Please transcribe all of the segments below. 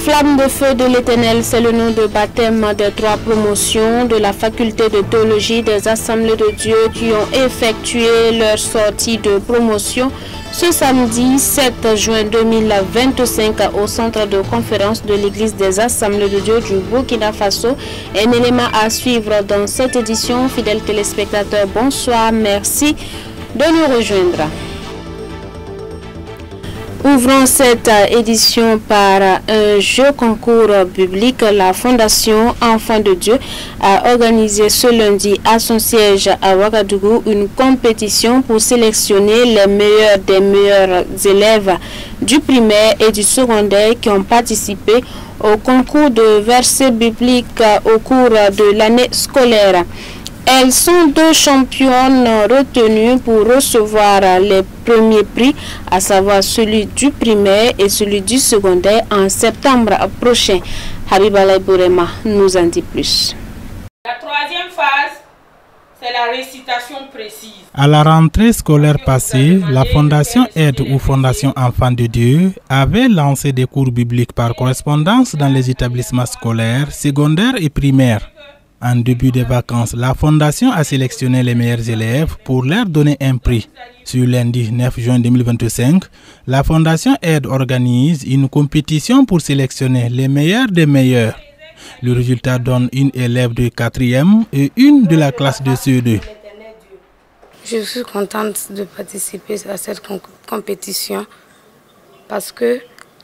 flammes de feu de l'Éternel, c'est le nom de baptême des 3 promotions de la faculté de théologie des Assemblées de Dieu qui ont effectué leur sortie de promotion ce samedi 7 juin 2025 au centre de conférence de l'Église des Assemblées de Dieu du Burkina Faso. Un élément à suivre dans cette édition. Fidèles téléspectateurs, bonsoir, merci de nous rejoindre. Ouvrons cette édition par un jeu concours public. La Fondation Enfants de Dieu a organisé ce lundi à son siège à Ouagadougou une compétition pour sélectionner les meilleurs des meilleurs élèves du primaire et du secondaire qui ont participé au concours de versets bibliques au cours de l'année scolaire. Elles sont 2 championnes retenues pour recevoir les premiers prix, à savoir celui du primaire et celui du secondaire en septembre prochain. Habibalaï Bourema nous en dit plus. La 3e phase, c'est la récitation précise. À la rentrée scolaire passée, la Fondation Aide ou Fondation Enfants de Dieu avait lancé des cours bibliques par correspondance dans les établissements scolaires, secondaires et primaires. En début des vacances, la Fondation a sélectionné les meilleurs élèves pour leur donner un prix. Sur lundi 9 juin 2025, la Fondation Aide organise une compétition pour sélectionner les meilleurs des meilleurs. Le résultat donne une élève de 4e et une de la classe de CE2. Je suis contente de participer à cette compétition parce que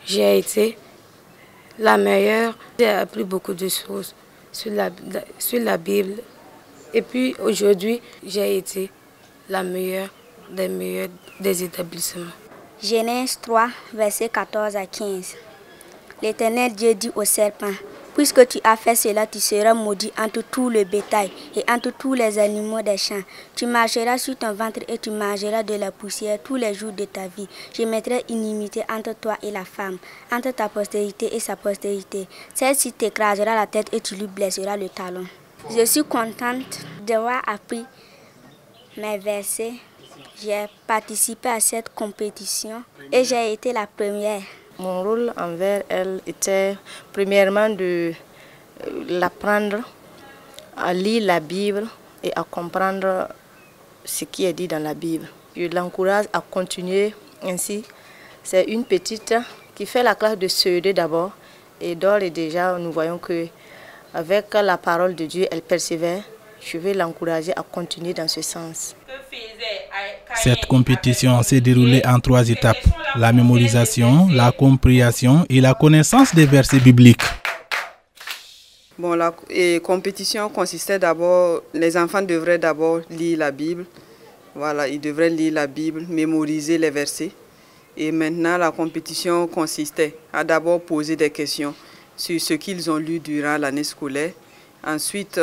j'ai été la meilleure. J'ai appris beaucoup de choses sur la Bible. Et puis aujourd'hui, j'ai été la meilleure des établissements. Genèse 3, versets 14 à 15. L'Éternel Dieu dit au serpent, « Puisque tu as fait cela, tu seras maudit entre tout le bétail et entre tous les animaux des champs. Tu marcheras sur ton ventre et tu mangeras de la poussière tous les jours de ta vie. Je mettrai inimitié entre toi et la femme, entre ta postérité et sa postérité. Celle-ci t'écrasera la tête et tu lui blesseras le talon. » Je suis contente d'avoir appris mes versets. J'ai participé à cette compétition et j'ai été la première. Mon rôle envers elle était premièrement de l'apprendre à lire la Bible et à comprendre ce qui est dit dans la Bible. Je l'encourage à continuer ainsi. C'est une petite qui fait la classe de CE2 d'abord et d'ores et déjà nous voyons que avec la parole de Dieu, elle persévère. Je vais l'encourager à continuer dans ce sens. Cette compétition s'est déroulée en 3 étapes, la mémorisation, la compréhension et la connaissance des versets bibliques. Bon, la compétition consistait d'abord, les enfants devraient d'abord lire la Bible. Voilà, ils devraient lire la Bible, mémoriser les versets. Et maintenant, la compétition consistait à d'abord poser des questions sur ce qu'ils ont lu durant l'année scolaire. Ensuite,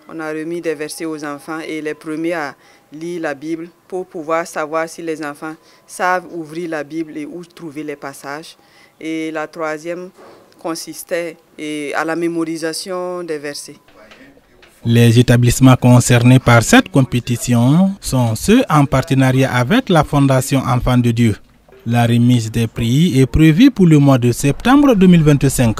on a remis des versets aux enfants et les premiers à lire la Bible pour pouvoir savoir si les enfants savent ouvrir la Bible et où trouver les passages. Et la 3e consistait à la mémorisation des versets. Les établissements concernés par cette compétition sont ceux en partenariat avec la Fondation Enfants de Dieu. La remise des prix est prévue pour le mois de septembre 2025.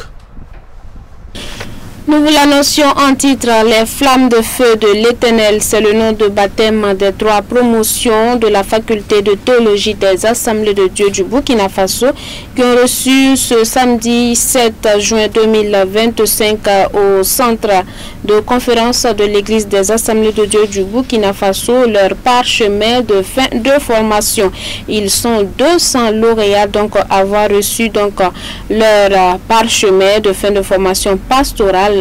Nous vous l'annoncions en titre, les flammes de feu de l'Éternel, c'est le nom de baptême des 3 promotions de la faculté de théologie des Assemblées de Dieu du Burkina Faso qui ont reçu ce samedi 7 juin 2025 au centre de conférence de l'Église des Assemblées de Dieu du Burkina Faso leur parchemin de fin de formation. Ils sont 200 lauréats donc avoir reçu donc leur parchemin de fin de formation pastorale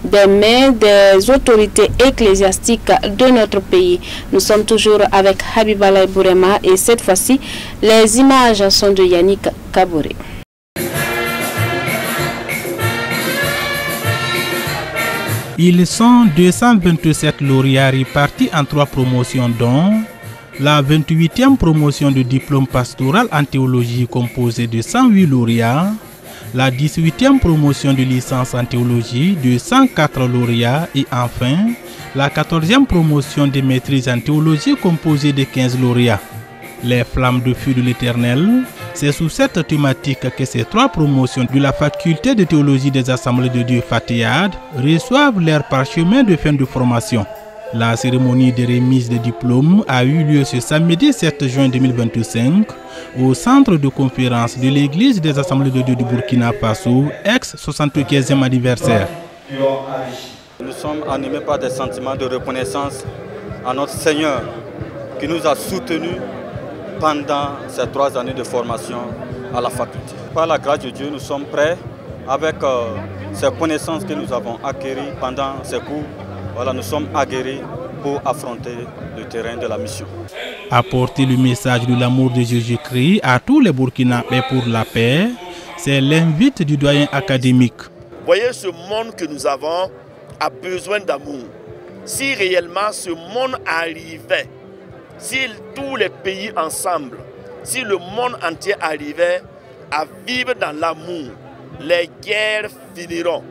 des mains des autorités ecclésiastiques de notre pays. Nous sommes toujours avec Habibalaï Bourema et cette fois-ci, les images sont de Yannick Kabouré. Ils sont 227 lauréats répartis en 3 promotions dont la 28e promotion de diplôme pastoral en théologie composée de 108 lauréats, la 18e promotion de licence en théologie de 104 lauréats et enfin la 14e promotion de maîtrise en théologie composée de 15 lauréats. Les flammes de feu de l'Éternel C'est sous cette thématique que ces 3 promotions de la faculté de théologie des Assemblées de Dieu FATEAD reçoivent leur parchemin de fin de formation. La cérémonie de remise des diplômes a eu lieu ce samedi 7 juin 2025 au centre de conférence de l'Église des Assemblées de Dieu du Burkina Faso, ex-75e anniversaire. Nous sommes animés par des sentiments de reconnaissance à notre Seigneur qui nous a soutenus pendant ces 3 années de formation à la faculté. Par la grâce de Dieu, nous sommes prêts avec ces connaissances que nous avons acquises pendant ces cours. Voilà, nous sommes aguerris pour affronter le terrain de la mission. Apporter le message de l'amour de Jésus-Christ à tous les Burkinabés pour la paix, c'est l'invite du doyen académique. Voyez, ce monde que nous avons a besoin d'amour. Si réellement ce monde arrivait, si tous les pays ensemble, si le monde entier arrivait à vivre dans l'amour, les guerres finiront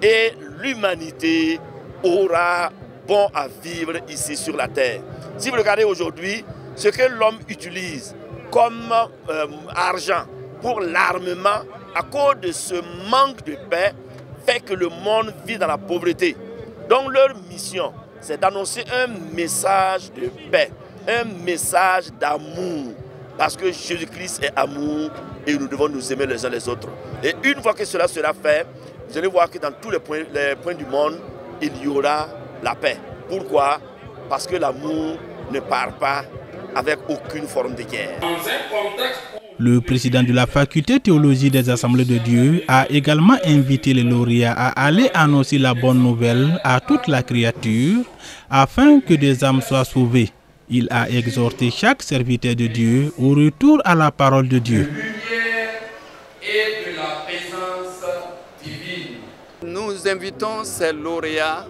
et l'humanité aura bon à vivre ici sur la terre. Si vous regardez aujourd'hui, ce que l'homme utilise comme argent pour l'armement, à cause de ce manque de paix, fait que le monde vit dans la pauvreté. Donc leur mission, c'est d'annoncer un message de paix, un message d'amour. Parce que Jésus-Christ est amour et nous devons nous aimer les uns les autres. Et une fois que cela sera fait, vous allez voir que dans tous les points du monde, il y aura la paix. Pourquoi? Parce que l'amour ne part pas avec aucune forme de guerre. Le président de la faculté théologie des Assemblées de Dieu a également invité les lauréats à aller annoncer la bonne nouvelle à toute la créature afin que des âmes soient sauvées. Il a exhorté chaque serviteur de Dieu au retour à la parole de Dieu. Nous invitons ces lauréats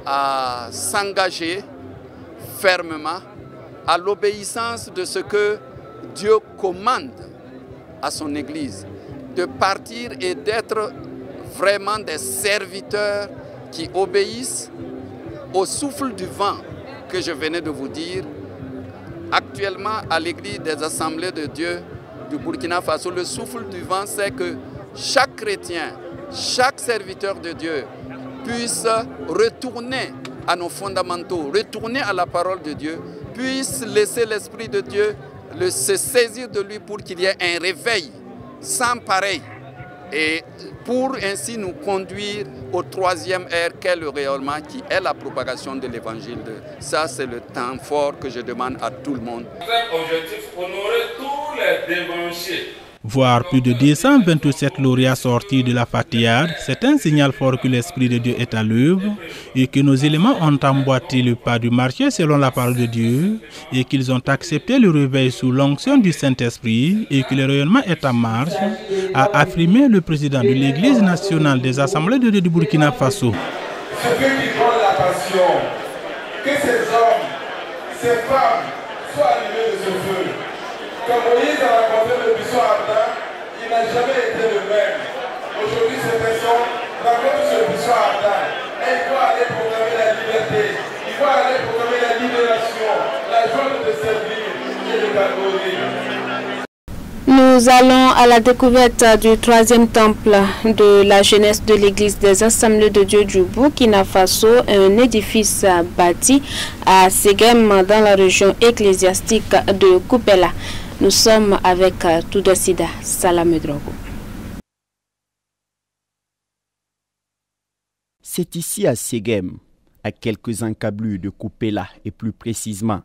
à s'engager fermement à l'obéissance de ce que Dieu commande à son Église, de partir et d'être vraiment des serviteurs qui obéissent au souffle du vent que je venais de vous dire. Actuellement, à l'Église des Assemblées de Dieu du Burkina Faso, le souffle du vent, c'est que chaque chrétien, chaque serviteur de Dieu puisse retourner à nos fondamentaux, retourner à la parole de Dieu, puisse laisser l'Esprit de Dieu se saisir de lui pour qu'il y ait un réveil sans pareil et pour ainsi nous conduire au 3e ère qu'est le rayonnement, qui est la propagation de l'évangile. Ça, c'est le temps fort que je demande à tout le monde. Objectif, honorer tous les débranchés. Voir plus de 227 lauréats sortis de la FATEAD, c'est un signal fort que l'Esprit de Dieu est à l'œuvre et que nos éléments ont emboîté le pas du marché selon la parole de Dieu et qu'ils ont accepté le réveil sous l'onction du Saint-Esprit et que le rayonnement est en marche, a affirmé le président de l'Église nationale des Assemblées de Dieu du Burkina Faso. Ce qui prend la passion, que ces hommes, ces femmes soient allumés de ce feu. Quand Moïse a rencontré le buisson ardent, il n'a jamais été le même. Aujourd'hui, ces personnes rencontrent ce buisson ardent et il faut aller proclamer la liberté, il faut aller proclamer la libération, la joie de servir et de l'adorer. Nous allons à la découverte du 3e temple de la jeunesse de l'église des Assemblées de Dieu du Burkina Faso, un édifice bâti à Ségem dans la région ecclésiastique de Koupela. Nous sommes avec Toudosida Salamedrogo. C'est ici à Ségem, à quelques encablures de Koupela et plus précisément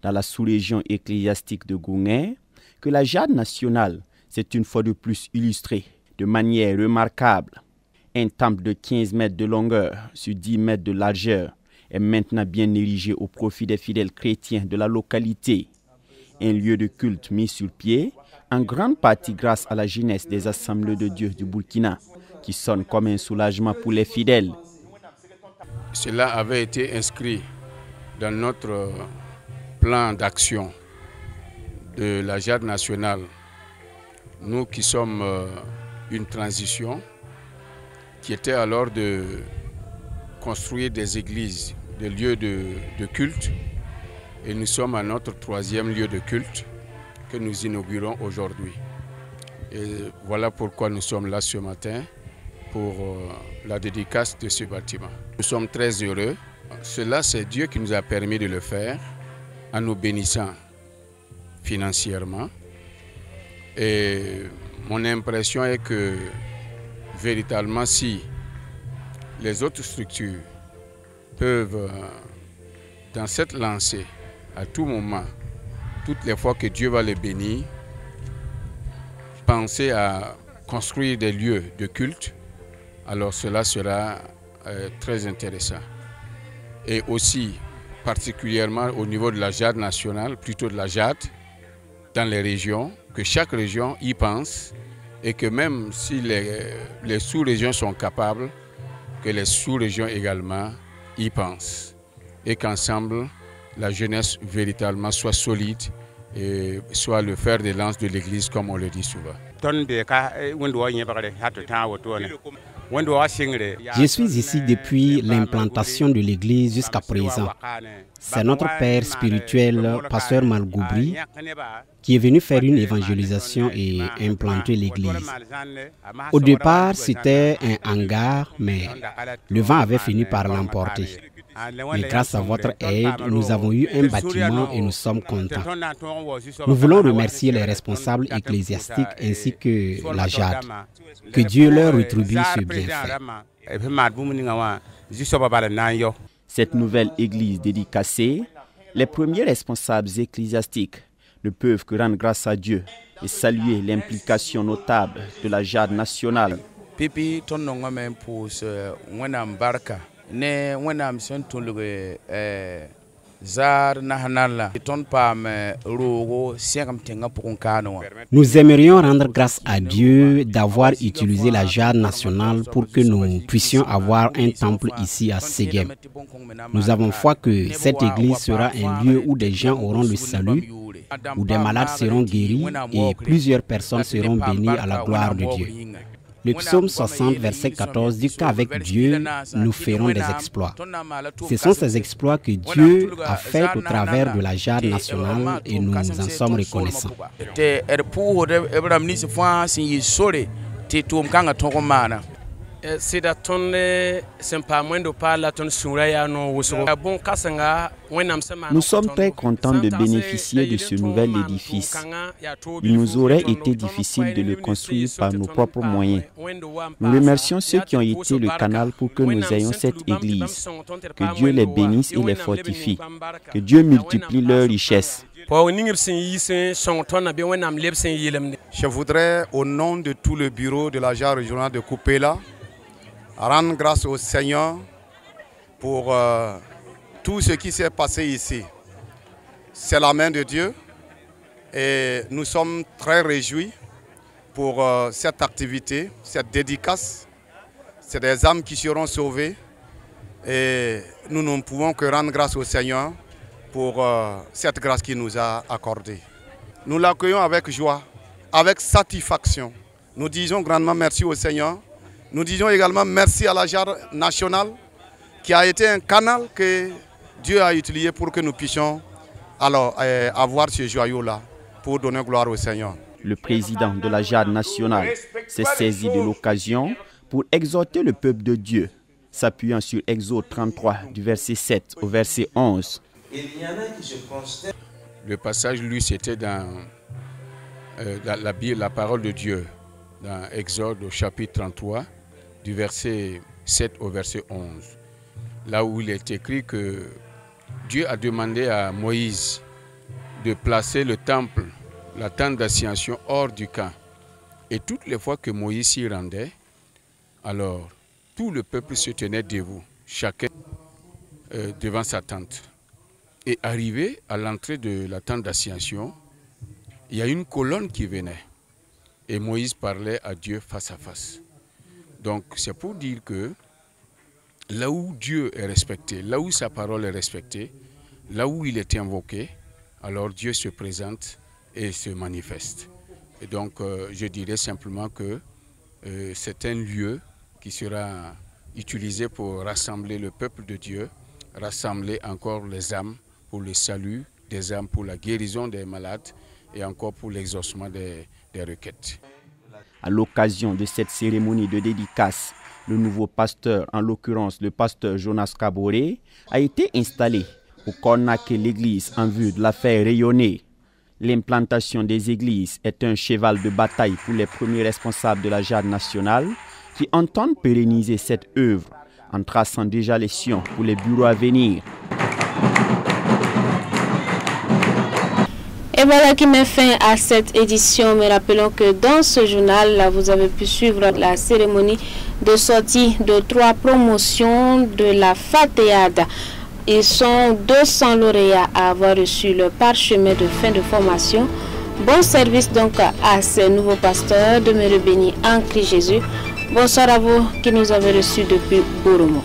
dans la sous-région ecclésiastique de Goungé, que la jade nationale s'est une fois de plus illustrée de manière remarquable. Un temple de 15 mètres de longueur sur 10 mètres de largeur est maintenant bien érigé au profit des fidèles chrétiens de la localité. Un lieu de culte mis sur pied, en grande partie grâce à la jeunesse des Assemblées de Dieu du Burkina, qui sonne comme un soulagement pour les fidèles. Cela avait été inscrit dans notre plan d'action de la jade nationale. Nous qui sommes une transition qui était alors de construire des églises, des lieux de culte, et nous sommes à notre 3e lieu de culte que nous inaugurons aujourd'hui. Et voilà pourquoi nous sommes là ce matin pour la dédicace de ce bâtiment. Nous sommes très heureux. Cela, c'est Dieu qui nous a permis de le faire en nous bénissant financièrement. Et mon impression est que véritablement, si les autres structures peuvent, dans cette lancée, à tout moment, toutes les fois que Dieu va les bénir, penser à construire des lieux de culte, alors cela sera très intéressant. Et aussi, particulièrement au niveau de la JAD nationale, plutôt de la JAD, dans les régions, que chaque région y pense et que même si les sous-régions sont capables, que les sous-régions également y pensent. Et qu'ensemble, la jeunesse véritablement soit solide et soit le fer de lance de l'Église, comme on le dit souvent. Je suis ici depuis l'implantation de l'église jusqu'à présent. C'est notre père spirituel, pasteur Malgoubri, qui est venu faire une évangélisation et implanter l'église. Au départ, c'était un hangar, mais le vent avait fini par l'emporter. Mais grâce à votre aide, nous avons eu un bâtiment et nous sommes contents. Nous voulons remercier les responsables ecclésiastiques ainsi que la JAD. Que Dieu leur rétribue ce bienfait. Cette nouvelle église dédicacée, les premiers responsables ecclésiastiques ne peuvent que rendre grâce à Dieu et saluer l'implication notable de la JAD nationale. Nous aimerions rendre grâce à Dieu d'avoir utilisé la JAD nationale pour que nous puissions avoir un temple ici à Ségem. Nous avons foi que cette église sera un lieu où des gens auront le salut, où des malades seront guéris et plusieurs personnes seront bénies à la gloire de Dieu. Le psaume 60, verset 14 dit qu'avec Dieu, nous ferons des exploits. Ce sont ces exploits que Dieu a faits au travers de la JAD nationale et nous en sommes reconnaissants. Nous sommes très contents de bénéficier de ce nouvel édifice. Il nous aurait été difficile de le construire par nos propres moyens. Nous remercions ceux qui ont été le canal pour que nous ayons cette église. Que Dieu les bénisse et les fortifie. Que Dieu multiplie leurs richesses. Je voudrais, au nom de tout le bureau de la JAD régionale de Kupela, rendre grâce au Seigneur pour tout ce qui s'est passé ici. C'est la main de Dieu et nous sommes très réjouis pour cette activité, cette dédicace. C'est des âmes qui seront sauvées et nous ne pouvons que rendre grâce au Seigneur pour cette grâce qu'il nous a accordée. Nous l'accueillons avec joie, avec satisfaction. Nous disons grandement merci au Seigneur. Nous disons également merci à la JAD nationale qui a été un canal que Dieu a utilisé pour que nous puissions alors avoir ce joyau-là pour donner gloire au Seigneur. Le président de la JAD nationale s'est saisi de l'occasion pour exhorter le peuple de Dieu, s'appuyant sur Exode 33 du verset 7 au verset 11. Le passage, lui, c'était dans la parole de Dieu, dans Exode au chapitre 33, du verset 7 au verset 11, là où il est écrit que Dieu a demandé à Moïse de placer le temple, la tente d'assignation hors du camp. Et toutes les fois que Moïse s'y rendait, alors tout le peuple se tenait debout, chacun devant sa tente. Et arrivé à l'entrée de la tente d'assignation, il y a une colonne qui venait. Et Moïse parlait à Dieu face à face. Donc c'est pour dire que là où Dieu est respecté, là où sa parole est respectée, là où il est invoqué, alors Dieu se présente et se manifeste. Et donc je dirais simplement que c'est un lieu qui sera utilisé pour rassembler le peuple de Dieu, rassembler encore les âmes pour le salut des âmes, pour la guérison des malades et encore pour l'exaucement des requêtes. À l'occasion de cette cérémonie de dédicace, le nouveau pasteur, en l'occurrence le pasteur Jonas Kaboré, a été installé au cornac de l'église en vue de la faire rayonner. L'implantation des églises est un cheval de bataille pour les premiers responsables de la JAD nationale qui entendent pérenniser cette œuvre en traçant déjà les sillons pour les bureaux à venir. Et voilà qui met fin à cette édition. Mais rappelons que dans ce journal, là, vous avez pu suivre la cérémonie de sortie de 3 promotions de la FATEAD. Ils sont 200 lauréats à avoir reçu le parchemin de fin de formation. Bon service donc à ces nouveaux pasteurs. Demeurez bénis en Christ Jésus. Bonsoir à vous qui nous avez reçus depuis Boromo.